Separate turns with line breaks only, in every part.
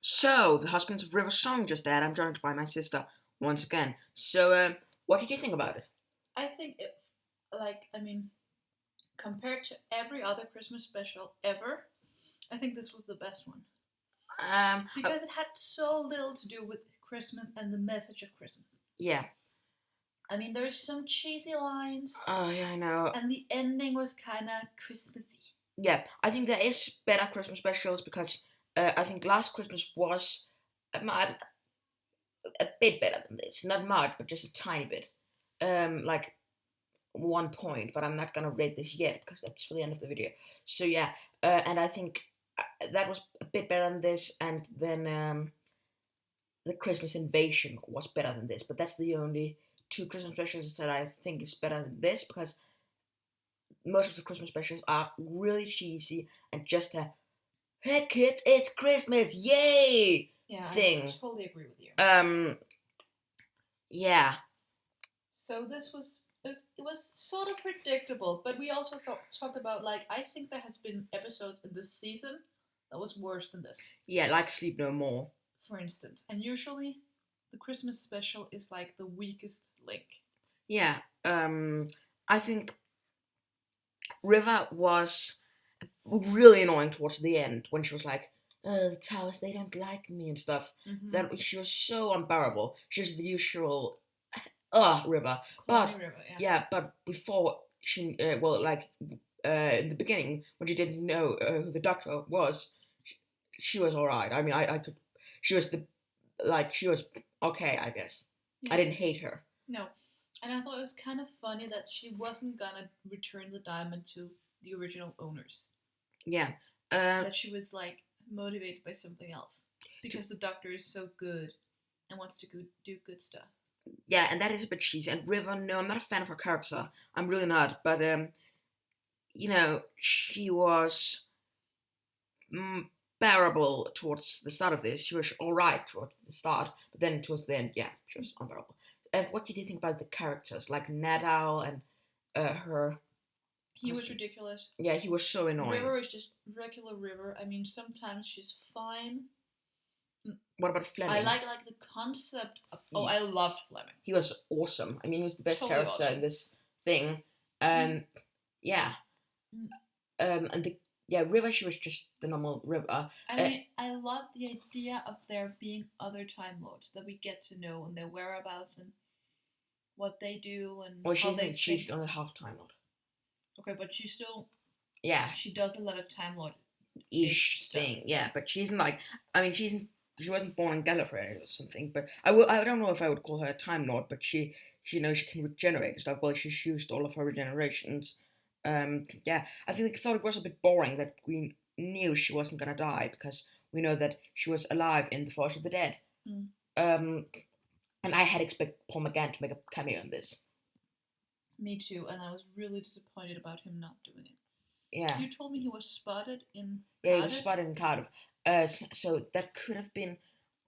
So, the Husbands of River song just aired. I'm joined by my sister once again. So, what did you think about it?
I think it, compared to every other Christmas special ever, I think this was the best one
Um, uh,
because it had so little to do with Christmas and the message of Christmas.
yeah.
I mean, there's some cheesy lines,
Oh, yeah, I know.
and the ending was kind of Christmassy.
Yeah, I think there is better Christmas specials because I think Last Christmas was a bit better than this. Not much, but just a tiny bit. Like 1 point, but I'm not gonna rate this yet because that's for the end of the video. So yeah, and I think that was a bit better than this, and then the Christmas Invasion was better than this. But that's the only two Christmas specials that I think is better than this because most of the Christmas specials are really cheesy and just a "Hey kids, it's Christmas, yay!" thing.
I totally agree with you.
Yeah.
So it was sort of predictable, but we also talked about I think there has been episodes in this season that was worse than this.
Yeah, like Sleep No More.
For instance, and usually the Christmas special is like the weakest link.
Yeah, I think River was really annoying towards the end when she was like, "Oh, the towers, they don't like me" and stuff.
Mm-hmm.
That she was so unbearable. She was the usual, River.
Corny
But
River, yeah.
yeah, but before she, in the beginning when she didn't know who the Doctor was, she was all right. I mean, I could, she was she was okay, I guess.
Yeah.
I didn't hate her.
No, and I thought it was kind of funny that she wasn't gonna return the diamond to the original owners.
Yeah.
That she was like motivated by something else because the Doctor is so good and wants to do good stuff.
Yeah, and that is a bit cheesy. And River, no, I'm not a fan of her character. I'm really not. But she was bearable towards the start of this. She was all right towards the start, but then towards the end, yeah, she was unbearable. What did you think about the characters, like Nat and her?
He was ridiculous.
Yeah, he was so annoying.
River is just regular River. I mean, sometimes she's fine.
What about Fleming?
I like the concept of. Oh, I loved Fleming.
He was awesome. I mean, he was the best totally character awesome in this thing. Yeah. And the River, she was just the normal River.
I mean, I love the idea of there being other Time Lords that we get to know and their whereabouts and what they do and how they think.
She's only half Time Lord.
Okay, but she still.
Yeah.
She does a lot of Time Lord
ish thing. Yeah, but she's like. I mean, she wasn't born in Gallifrey or something. But I don't know if I would call her a Time Lord. But she she can regenerate and stuff. Well, she's used all of her regenerations. Yeah, I thought it was a bit boring that we knew she wasn't gonna die because we know that she was alive in the Force of the Dead. And I had expected Paul McGann to make a cameo in this. Me too, and I was really disappointed about him not doing it. Yeah. You told me he was spotted in Cardiff? Yeah, he was spotted in Cardiff. So that could have been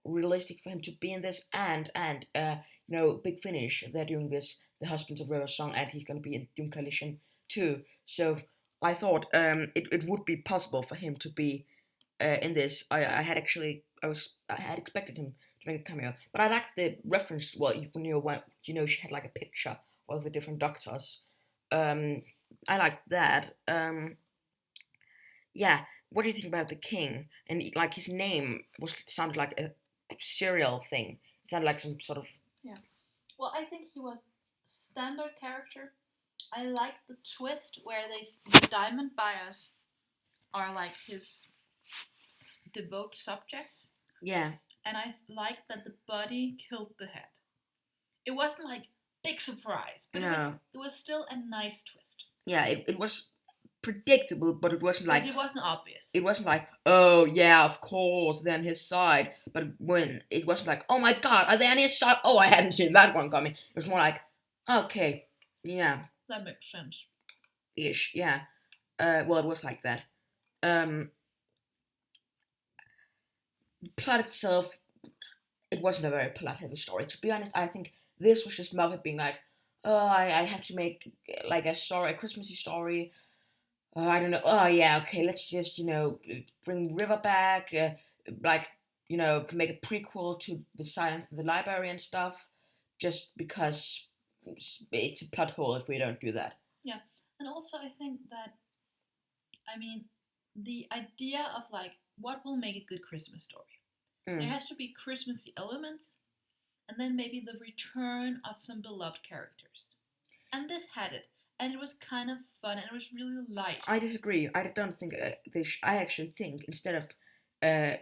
realistic for him to be in this, and Big Finish, they're doing this, the Husbands of River song, and he's going to be in Doom Coalition too. So I thought it would be possible for him to be in this. I had expected him to make a cameo, but I liked the reference. Well, she had like a picture of the different Doctors. I liked that. Yeah. What do you think about the king? And like his name sounded like a serial thing. It sounded like some sort of. Yeah. Well, I think he was standard character. I like the twist where the diamond buyers are like his devout subjects. Yeah. And I like that the body killed the head. It wasn't like big surprise, but it was still a nice twist. Yeah, it was predictable, but it wasn't like. But it wasn't obvious. It wasn't like, oh yeah, of course, they're on his side. But when it wasn't like, oh my god, are they on his side? Oh, I hadn't seen that one coming. It was more like, okay, yeah. That makes sense. Ish, yeah. Well, it was like that. Plot itself, it wasn't a very plot-heavy story. To be honest, I think this was just Moffat being like, oh, I have to make like a Christmassy story. I don't know. Oh yeah, okay. Let's just bring River back. make a prequel to the Silence in the Library and stuff, just because it's a plot hole if we don't do that.
Yeah, and also I think that, I mean, the idea of like what will make a good Christmas story. There has to be Christmassy elements, and then maybe the return of some beloved characters. And this had it, and it was kind of fun, and it was really light.
I disagree. I don't think I actually think instead of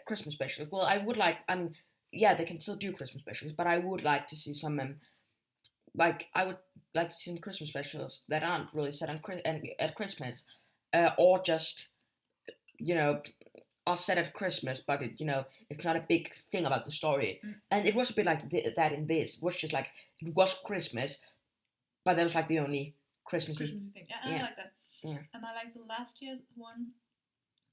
Christmas specials. Well, I would like. I mean, yeah, they can still do Christmas specials, but I would like to see some. I would like to see some Christmas specials that aren't really set on at Christmas, or just are set at Christmas, but it's not a big thing about the story. And it was a bit like that in this. It was just like it was Christmas, but that was like the only Christmassy
thing. Yeah, and I like that.
Yeah.
And I like the last year's one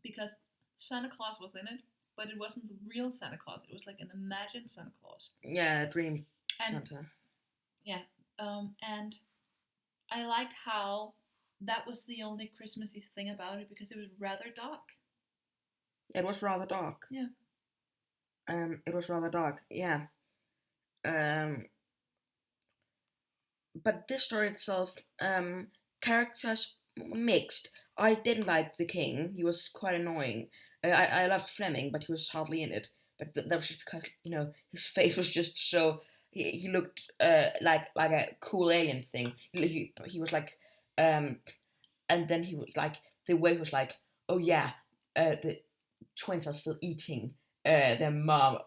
because Santa Claus was in it, but it wasn't the real Santa Claus. It was like an imagined Santa Claus.
Yeah, dream Santa.
Yeah, and I liked how that was the only Christmassy thing about it because it was rather dark.
It was rather dark.
Yeah.
It was rather dark. Yeah. But this story itself, characters mixed. I didn't like the king. He was quite annoying. I loved Fleming, but he was hardly in it. But that was just because his face was just so. He looked like a cool alien thing. He was like, and then he was like the way he was like, oh yeah, the twins are still eating their mom.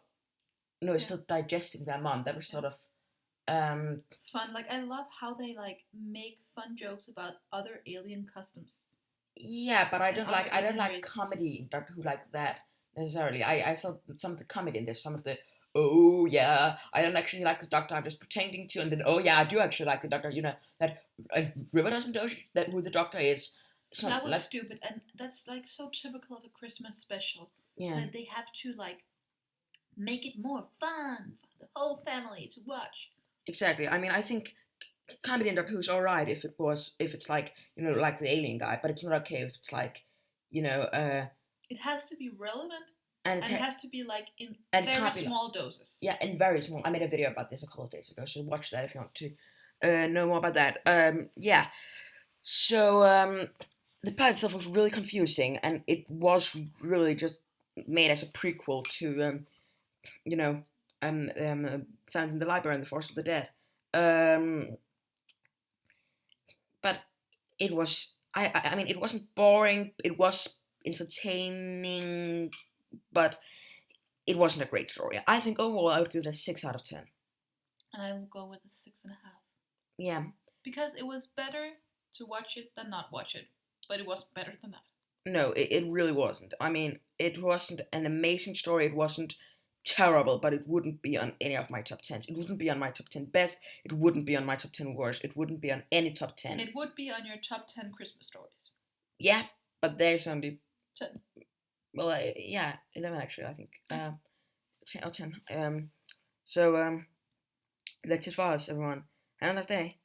No, it's still digesting their mom. That was sort of
fun. Like I love how they like make fun jokes about other alien customs.
Yeah, but I don't like races. Comedy in Doctor Who like that necessarily. I thought some of the comedy in this, some of the oh yeah, I don't actually like the Doctor. I'm just pretending to, and then oh yeah, I do actually like the Doctor. That River doesn't know that who the Doctor is.
So that was stupid, and that's like so typical of a Christmas special.
Yeah,
that they have to like make it more fun for the whole family to watch.
Exactly. I mean, I think comedy in Doctor Who's alright if it's like like the alien guy, but it's not okay if it's like
it has to be relevant. And it has to be like in very small doses.
Yeah, and very small. I made a video about this a couple of days ago, so watch that if you want to know more about that. Yeah. So the plot itself was really confusing, and it was really just made as a prequel to Silence in the Library and the Force of the Dead. But it was. I mean, it wasn't boring. It was entertaining, but it wasn't a great story. I think overall I would give it a 6 out of 10.
And I will go with a 6.5.
Yeah.
Because it was better to watch it than not watch it. But it was better than that.
No, it really wasn't. I mean, it wasn't an amazing story. It wasn't terrible, but it wouldn't be on any of my top 10s. It wouldn't be on my top 10 best. It wouldn't be on my top 10 worst. It wouldn't be on any top 10.
It would be on your top 10 Christmas stories.
Yeah, but there's only
10.
Well, 11 actually, I think. 10. So that's it for us, everyone. Have a nice day.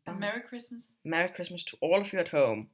Merry Christmas.
Merry Christmas to all of you at home.